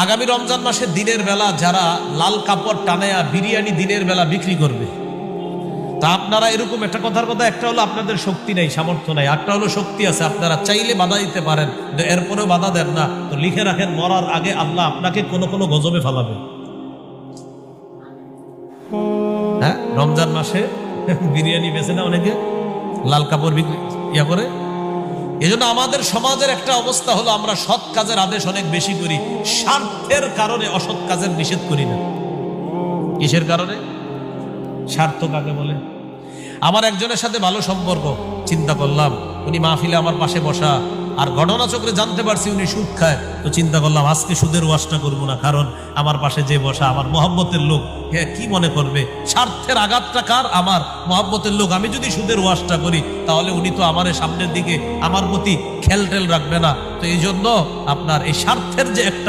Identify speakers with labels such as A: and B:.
A: আগামী রমজান মাসে দিনের বেলা যারা লাল কাপড় টানায়া বিরিয়ানি দিনের বেলা বিক্রি করবে, তা আপনারা এরকম একটা কথার কথা, একটা হলো আপনাদের শক্তি নাই, সামর্থ্য নাই, একটা হলো শক্তি আছে, আপনারা চাইলে বাধা দিতে পারেন, এরপরেও বাধা দেন না, তো লিখে রাখেন মরার আগে আল্লাহ আপনাকে কোনো কোনো গজবে ফালাবে। হ্যাঁ, রমজান মাসে বিরিয়ানি বেছে না অনেকে, লাল কাপড় বিক্রি ইয়া করে। এই জন্য আমাদের সমাজের একটা অবস্থা হলো, আমরা সৎ কাজের আদেশ অনেক বেশি করি, স্বার্থের কারণে অসৎ কাজের নিষেধ করি না। কিসের কারণে? স্বার্থ কাকে বলে? আমার একজনের সাথে ভালো সম্পর্ক, চিন্তা করলাম উনি মাহফিলে আমার পাশে বসা, আর ঘটনাচক্রে জানতে পারছি উনি সুদ খায়, তো চিন্তা করলাম আজকে সুদের ওয়াজটা করবো না, কারণ আমার পাশে যে বসা আমার মহব্বতের লোক, হ্যাঁ কি মনে করবে? স্বার্থের আঘাতটা কার? আমার মহব্বতের লোক। আমি যদি সুদের ওয়াজটা করি তাহলে উনি তো আমার সামনের দিকে আমার প্রতি খেল টেল রাখবে না। তো এই জন্য আপনার এই স্বার্থের যে একটা